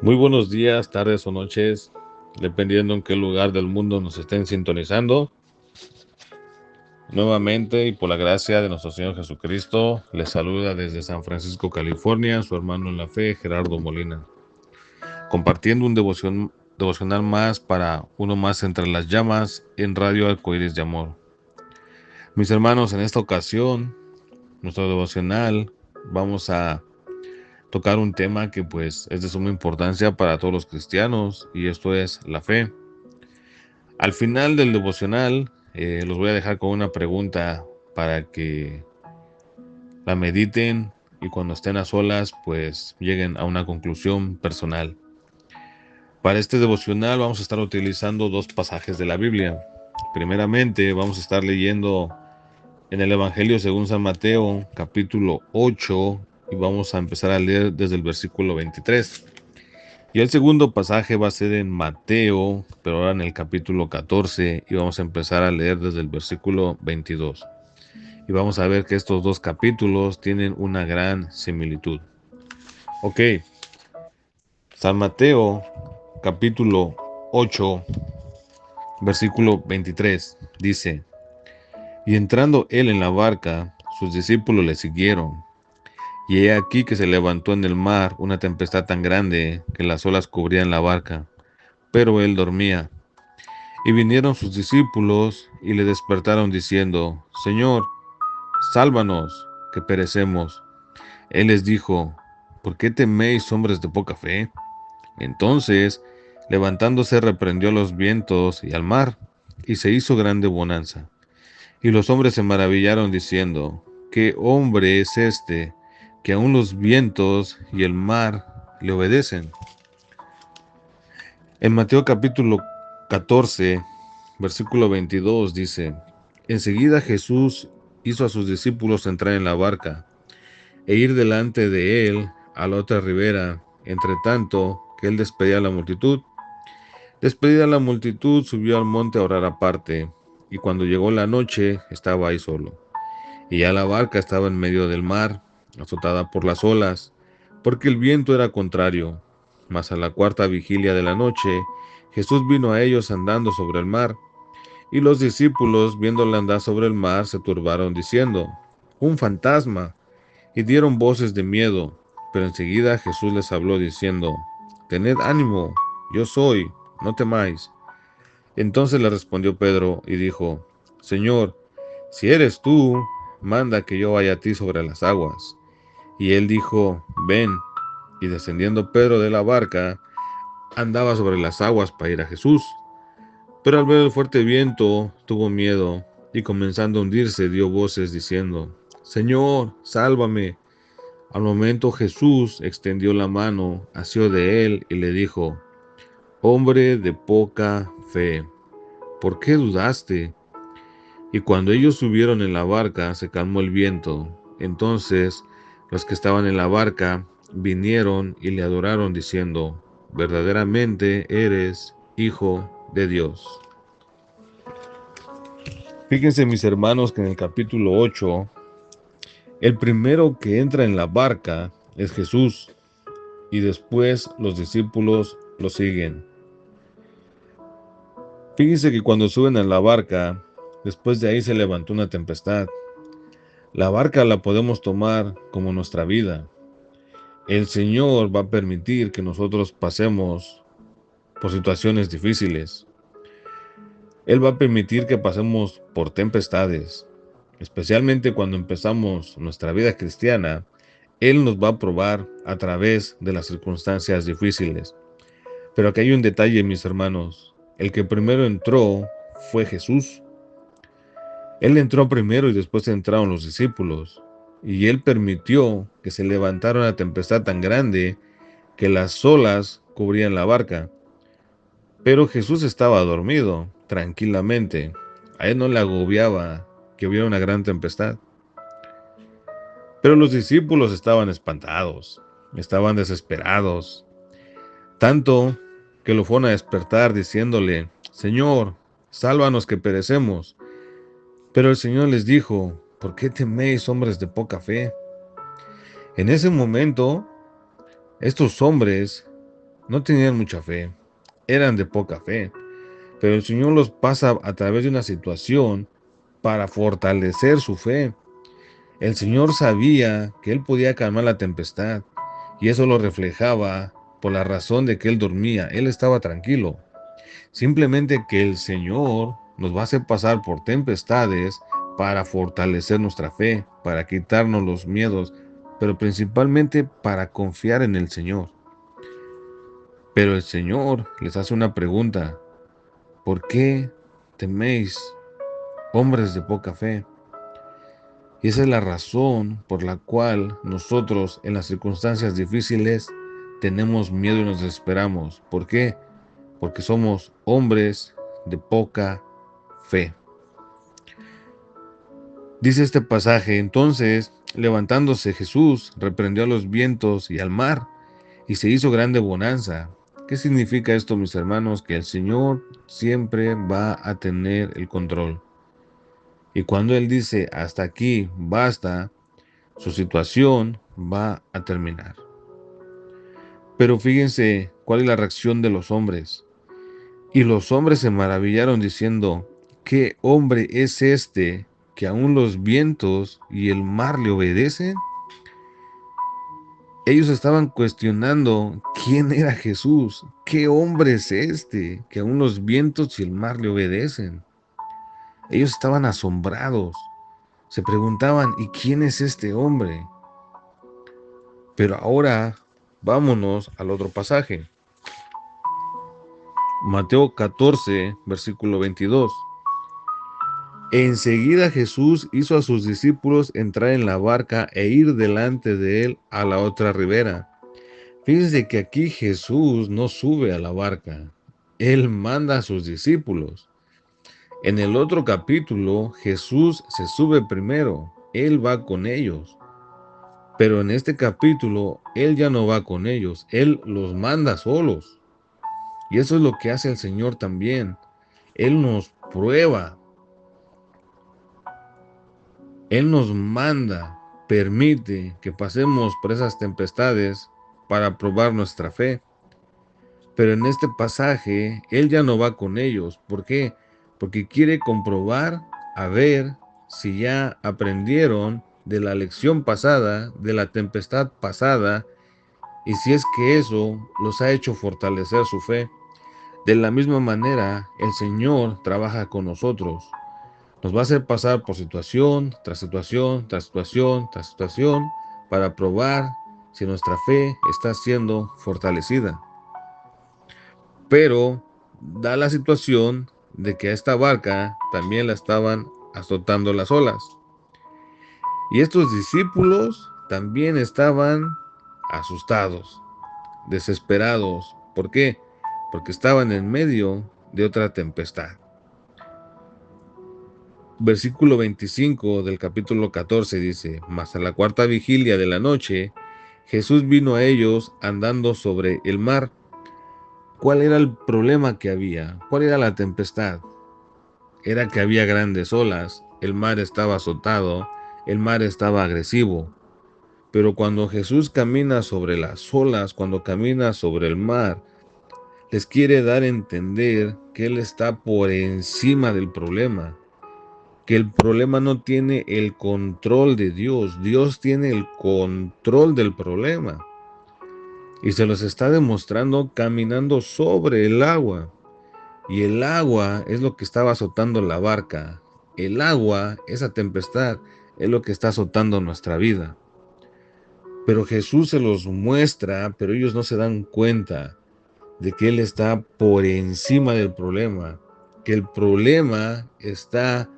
Muy buenos días, tardes o noches, dependiendo en qué lugar del mundo nos estén sintonizando. Nuevamente y por la gracia de nuestro Señor Jesucristo, les saluda desde San Francisco, California, su hermano en la fe, Gerardo Molina, compartiendo un devocional más para uno más entre las llamas en Radio Arcoíris de Amor. Mis hermanos, en esta ocasión, nuestro devocional, vamos a tocar un tema que pues es de suma importancia para todos los cristianos, y esto es la fe. Al final del devocional, los voy a dejar con una pregunta para que la mediten y cuando estén a solas, pues lleguen a una conclusión personal. Para este devocional vamos a estar utilizando dos pasajes de la Biblia. Primeramente, vamos a estar leyendo en el Evangelio según San Mateo, capítulo 8, y vamos a empezar a leer desde el versículo 23. Y el segundo pasaje va a ser en Mateo, pero ahora en el capítulo 14, y vamos a empezar a leer desde el versículo 22. Y vamos a ver que estos dos capítulos tienen una gran similitud. Ok, San Mateo, capítulo 8, versículo 23, dice: Y entrando él en la barca, sus discípulos le siguieron. Y he aquí que se levantó en el mar una tempestad tan grande que las olas cubrían la barca, pero él dormía. Y vinieron sus discípulos y le despertaron diciendo: Señor, sálvanos, que perecemos. Él les dijo: ¿Por qué teméis, hombres de poca fe? Entonces, levantándose, reprendió a los vientos y al mar, y se hizo grande bonanza. Y los hombres se maravillaron diciendo: ¿Qué hombre es este, que aun los vientos y el mar le obedecen? En Mateo capítulo 14, versículo 22 dice: Enseguida Jesús hizo a sus discípulos entrar en la barca e ir delante de él a la otra ribera, entre tanto que él despedía a la multitud. Despedida la multitud, subió al monte a orar aparte, y cuando llegó la noche, estaba ahí solo. Y ya la barca estaba en medio del mar, azotada por las olas, porque el viento era contrario. Mas a la cuarta vigilia de la noche, Jesús vino a ellos andando sobre el mar, y los discípulos, viéndole andar sobre el mar, se turbaron, diciendo: Un fantasma, y dieron voces de miedo. Pero enseguida Jesús les habló, diciendo: Tened ánimo, yo soy, no temáis. Entonces le respondió Pedro y dijo: Señor, si eres tú, manda que yo vaya a ti sobre las aguas. Y él dijo: Ven. Y descendiendo Pedro de la barca, andaba sobre las aguas para ir a Jesús. Pero al ver el fuerte viento, tuvo miedo, y comenzando a hundirse, dio voces diciendo: Señor, sálvame. Al momento Jesús extendió la mano, asió de él y le dijo: Hombre de poca fe, ¿por qué dudaste? Y cuando ellos subieron en la barca, se calmó el viento. Entonces los que estaban en la barca vinieron y le adoraron, diciendo: Verdaderamente eres Hijo de Dios. Fíjense, mis hermanos, que en el capítulo 8, el primero que entra en la barca es Jesús, y después los discípulos lo siguen. Fíjense que cuando suben a la barca, después de ahí se levantó una tempestad. La barca la podemos tomar como nuestra vida. El Señor va a permitir que nosotros pasemos por situaciones difíciles. Él va a permitir que pasemos por tempestades. Especialmente cuando empezamos nuestra vida cristiana, Él nos va a probar a través de las circunstancias difíciles. Pero aquí hay un detalle, mis hermanos. El que primero entró fue Jesús. Él entró primero y después entraron los discípulos. Y Él permitió que se levantara una tempestad tan grande que las olas cubrían la barca. Pero Jesús estaba dormido, tranquilamente. A Él no le agobiaba que hubiera una gran tempestad. Pero los discípulos estaban espantados, estaban desesperados, tanto que lo fueron a despertar diciéndole: Señor, sálvanos que perecemos. Pero el Señor les dijo: ¿Por qué teméis, hombres de poca fe? En ese momento, estos hombres no tenían mucha fe, eran de poca fe, pero el Señor los pasa a través de una situación para fortalecer su fe. El Señor sabía que Él podía calmar la tempestad y eso lo reflejaba por la razón de que Él dormía, Él estaba tranquilo. Simplemente que el Señor nos va a hacer pasar por tempestades para fortalecer nuestra fe, para quitarnos los miedos, pero principalmente para confiar en el Señor. Pero el Señor les hace una pregunta: ¿por qué teméis, hombres de poca fe? Y esa es la razón por la cual nosotros en las circunstancias difíciles tenemos miedo y nos desesperamos. ¿Por qué? Porque somos hombres de poca fe. Dice este pasaje: entonces, levantándose Jesús, reprendió a los vientos y al mar, y se hizo grande bonanza. ¿Qué significa esto, mis hermanos? Que el Señor siempre va a tener el control. Y cuando Él dice hasta aquí, basta, su situación va a terminar. Pero fíjense cuál es la reacción de los hombres. Y los hombres se maravillaron diciendo: ¿qué hombre es este que aún los vientos y el mar le obedecen? Ellos estaban cuestionando quién era Jesús. ¿Qué hombre es este que aún los vientos y el mar le obedecen? Ellos estaban asombrados. Se preguntaban: ¿y quién es este hombre? Pero ahora vámonos al otro pasaje. Mateo 14, versículo 22. Enseguida Jesús hizo a sus discípulos entrar en la barca e ir delante de él a la otra ribera. Fíjense que aquí Jesús no sube a la barca, Él manda a sus discípulos. En el otro capítulo, Jesús se sube primero, Él va con ellos. Pero en este capítulo, Él ya no va con ellos, Él los manda solos. Y eso es lo que hace el Señor también. Él nos prueba, Él nos manda, permite que pasemos por esas tempestades para probar nuestra fe. Pero en este pasaje, Él ya no va con ellos. ¿Por qué? Porque quiere comprobar, a ver si ya aprendieron de la lección pasada, de la tempestad pasada, y si es que eso los ha hecho fortalecer su fe. De la misma manera, el Señor trabaja con nosotros. Nos va a hacer pasar por situación tras situación, tras situación, tras situación, para probar si nuestra fe está siendo fortalecida. Pero da la situación de que a esta barca también la estaban azotando las olas. Y estos discípulos también estaban asustados, desesperados. ¿Por qué? Porque estaban en medio de otra tempestad. Versículo 25 del capítulo 14 dice: mas a la cuarta vigilia de la noche, Jesús vino a ellos andando sobre el mar. ¿Cuál era el problema que había? ¿Cuál era la tempestad? Era que había grandes olas, el mar estaba azotado, el mar estaba agresivo. Pero cuando Jesús camina sobre las olas, cuando camina sobre el mar, les quiere dar a entender que Él está por encima del problema, que el problema no tiene el control de Dios, Dios tiene el control del problema. Y se los está demostrando caminando sobre el agua. Y el agua es lo que estaba azotando la barca. El agua, esa tempestad, es lo que está azotando nuestra vida. Pero Jesús se los muestra, pero ellos no se dan cuenta de que Él está por encima del problema, que el problema está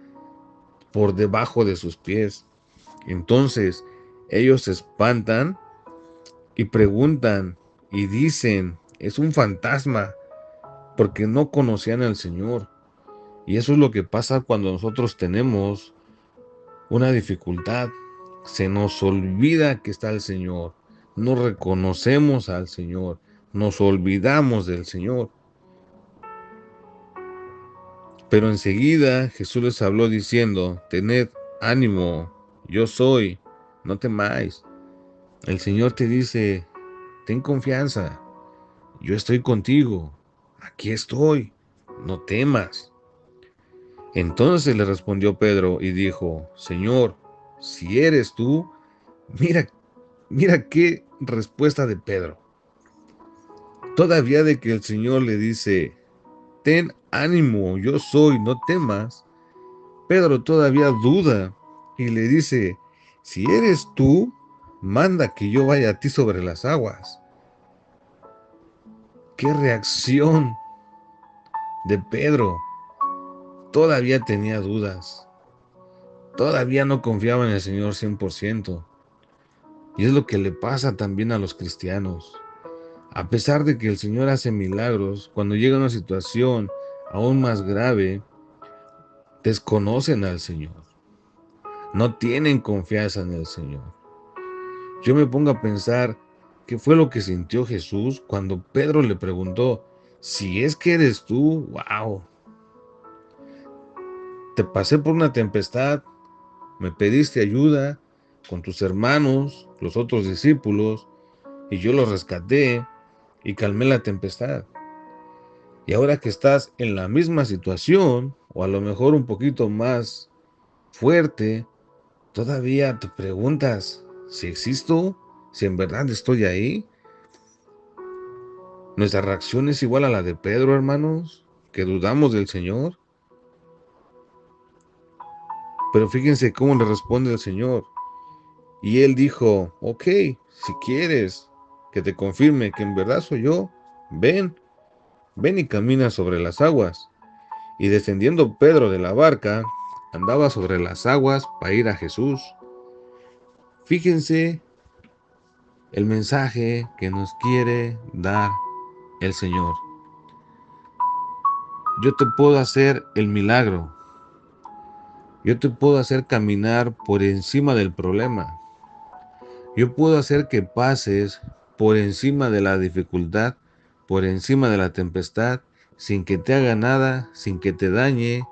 por debajo de sus pies. Entonces, ellos se espantan y preguntan y dicen: es un fantasma, porque no conocían al Señor. Y eso es lo que pasa cuando nosotros tenemos una dificultad. Se nos olvida que está el Señor. No reconocemos al Señor. Nos olvidamos del Señor. Pero enseguida Jesús les habló diciendo: tened ánimo, yo soy, no temáis. El Señor te dice: ten confianza, yo estoy contigo, aquí estoy, no temas. Entonces le respondió Pedro y dijo, Señor, si eres tú, mira, mira qué respuesta de Pedro. Todavía de que el Señor le dice, ten ánimo, yo soy, no temas. Pedro todavía duda y le dice, si eres tú, manda que yo vaya a ti sobre las aguas. ¡Qué reacción de Pedro! Todavía tenía dudas. Todavía no confiaba en el Señor 100%. Y es lo que le pasa también a los cristianos. A pesar de que el Señor hace milagros, cuando llega una situación aún más grave, desconocen al Señor. No tienen confianza en el Señor. Yo me pongo a pensar qué fue lo que sintió Jesús cuando Pedro le preguntó, si es que eres tú, wow, te pasé por una tempestad, me pediste ayuda con tus hermanos, los otros discípulos, y yo los rescaté y calmé la tempestad. Y ahora que estás en la misma situación, o a lo mejor un poquito más fuerte, todavía te preguntas si existo, si en verdad estoy ahí. Nuestra reacción es igual a la de Pedro, hermanos, que dudamos del Señor. Pero fíjense cómo le responde el Señor. Y él dijo, ok, si quieres que te confirme que en verdad soy yo, ven, ven y camina sobre las aguas. Y descendiendo Pedro de la barca, andaba sobre las aguas para ir a Jesús. Fíjense el mensaje que nos quiere dar el Señor. Yo te puedo hacer el milagro. Yo te puedo hacer caminar por encima del problema. Yo puedo hacer que pases por encima de la dificultad, por encima de la tempestad, sin que te haga nada, sin que te dañe,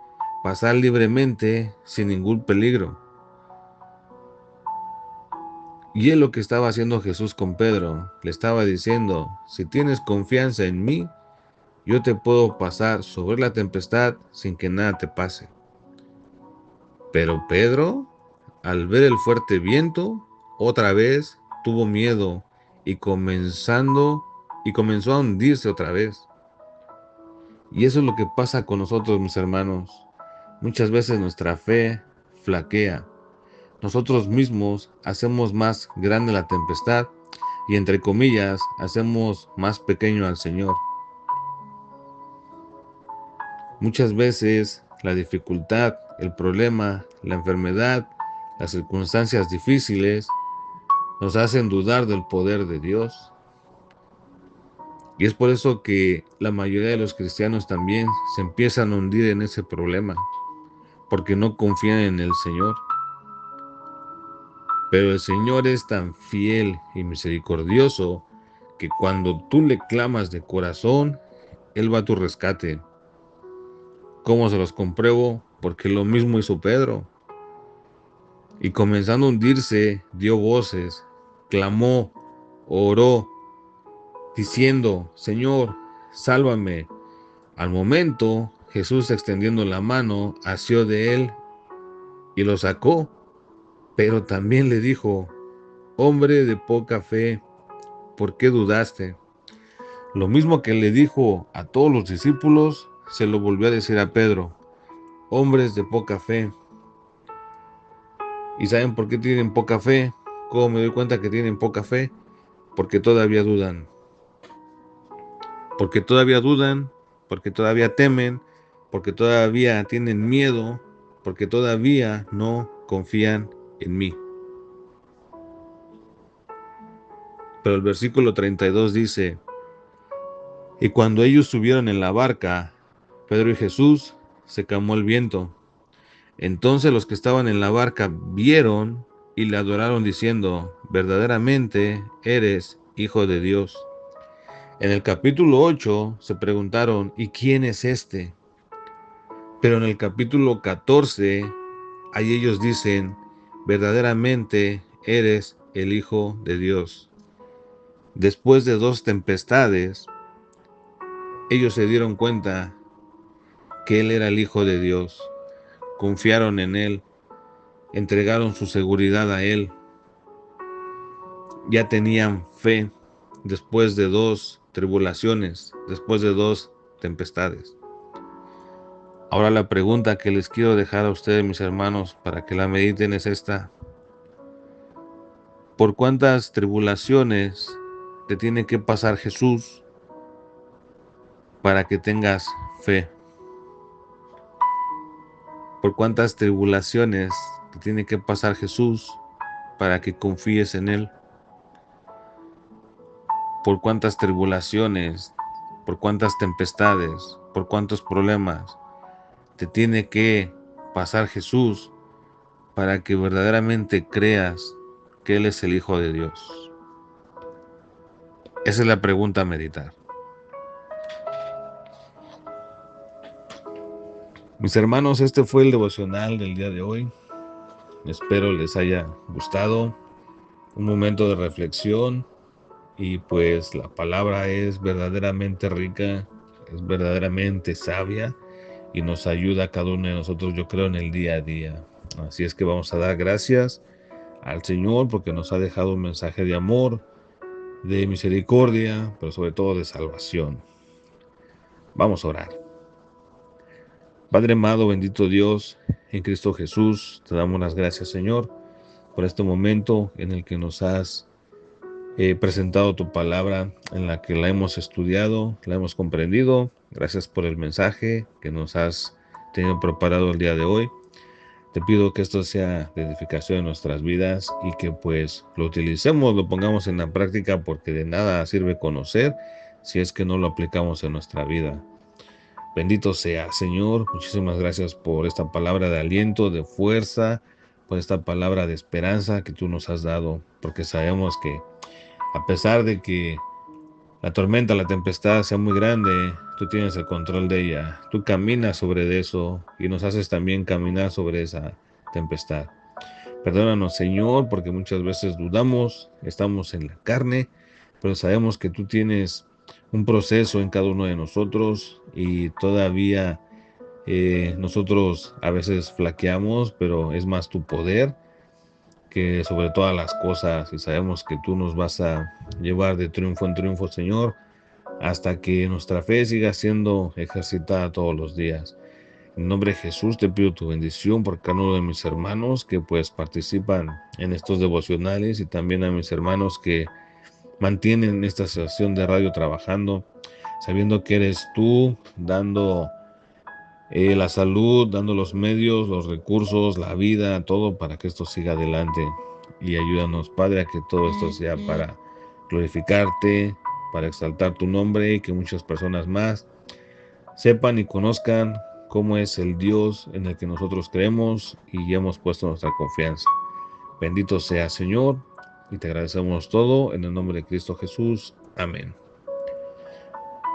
pasar libremente, sin ningún peligro. Y es lo que estaba haciendo Jesús con Pedro. Le estaba diciendo, si tienes confianza en mí, yo te puedo pasar sobre la tempestad sin que nada te pase. Pero Pedro, al ver el fuerte viento, otra vez tuvo miedo y comenzó a hundirse otra vez. Y eso es lo que pasa con nosotros, mis hermanos. Muchas veces nuestra fe flaquea. Nosotros mismos hacemos más grande la tempestad y entre comillas hacemos más pequeño al Señor. Muchas veces la dificultad, el problema, la enfermedad, las circunstancias difíciles nos hacen dudar del poder de Dios. Y es por eso que la mayoría de los cristianos también se empiezan a hundir en ese problema, porque no confían en el Señor. Pero el Señor es tan fiel y misericordioso que cuando tú le clamas de corazón, Él va a tu rescate. ¿Cómo se los compruebo? Porque lo mismo hizo Pedro. Y comenzando a hundirse, dio voces, clamó, oró, diciendo, Señor, sálvame. Al momento, Jesús extendiendo la mano, asió de él y lo sacó. Pero también le dijo, hombre de poca fe, ¿por qué dudaste? Lo mismo que le dijo a todos los discípulos, se lo volvió a decir a Pedro, hombres de poca fe. ¿Y saben por qué tienen poca fe? ¿Cómo me doy cuenta que tienen poca fe? Porque todavía dudan. Porque todavía dudan, porque todavía temen, porque todavía tienen miedo, porque todavía no confían en mí. Pero el versículo 32 dice, y cuando ellos subieron en la barca, Pedro y Jesús, se calmó el viento. Entonces los que estaban en la barca vieron y le adoraron diciendo, verdaderamente eres Hijo de Dios. En el capítulo 8 se preguntaron, ¿y quién es este? Pero en el capítulo 14, ahí ellos dicen, verdaderamente eres el Hijo de Dios. Después de 2 tempestades, ellos se dieron cuenta que Él era el Hijo de Dios, confiaron en Él, entregaron su seguridad a Él, ya tenían fe después de 2 tribulaciones, después de 2 tempestades. Ahora la pregunta que les quiero dejar a ustedes, mis hermanos, para que la mediten es esta: ¿por cuántas tribulaciones te tiene que pasar Jesús para que tengas fe? ¿Por cuántas tribulaciones te tiene que pasar Jesús para que confíes en Él? ¿Por cuántas tribulaciones, por cuántas tempestades, por cuántos problemas te tiene que pasar Jesús para que verdaderamente creas que Él es el Hijo de Dios? Esa es la pregunta a meditar. Mis hermanos, este fue el devocional del día de hoy. Espero les haya gustado. Un momento de reflexión, y pues la palabra es verdaderamente rica, es verdaderamente sabia y nos ayuda a cada uno de nosotros, yo creo, en el día a día. Así es que vamos a dar gracias al Señor porque nos ha dejado un mensaje de amor, de misericordia, pero sobre todo de salvación. Vamos a orar. Padre amado, bendito Dios, en Cristo Jesús, te damos las gracias, Señor, por este momento en el que nos has presentado tu palabra, en la que la hemos estudiado, la hemos comprendido. Gracias por el mensaje que nos has tenido preparado el día de hoy. Te pido que esto sea de edificación en nuestras vidas y que pues lo utilicemos, lo pongamos en la práctica, porque de nada sirve conocer si es que no lo aplicamos en nuestra vida. Bendito sea, Señor. Muchísimas gracias por esta palabra de aliento, de fuerza, por esta palabra de esperanza que tú nos has dado, porque sabemos que a pesar de que la tormenta, la tempestad sea muy grande, tú tienes el control de ella. Tú caminas sobre eso y nos haces también caminar sobre esa tempestad. Perdónanos, Señor, porque muchas veces dudamos, estamos en la carne, pero sabemos que tú tienes un proceso en cada uno de nosotros y todavía nosotros a veces flaqueamos, pero es más tu poder que sobre todas las cosas, y sabemos que tú nos vas a llevar de triunfo en triunfo, Señor, hasta que nuestra fe siga siendo ejercitada todos los días. En nombre de Jesús te pido tu bendición por cada uno de mis hermanos que pues participan en estos devocionales, y también a mis hermanos que mantienen esta estación de radio trabajando, sabiendo que eres tú dando la salud, dando los medios, los recursos, la vida, todo para que esto siga adelante. Y ayúdanos, Padre, a que todo esto sea para glorificarte, para exaltar tu nombre, y que muchas personas más sepan y conozcan cómo es el Dios en el que nosotros creemos y hemos puesto nuestra confianza. Bendito sea, Señor, y te agradecemos todo en el nombre de Cristo Jesús. Amén.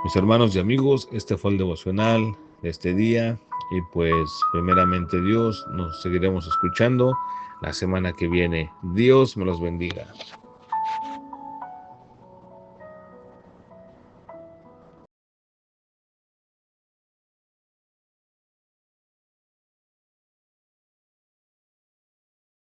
Mis hermanos y amigos, este fue el devocional de este día, y pues primeramente Dios, nos seguiremos escuchando la semana que viene. Dios me los bendiga.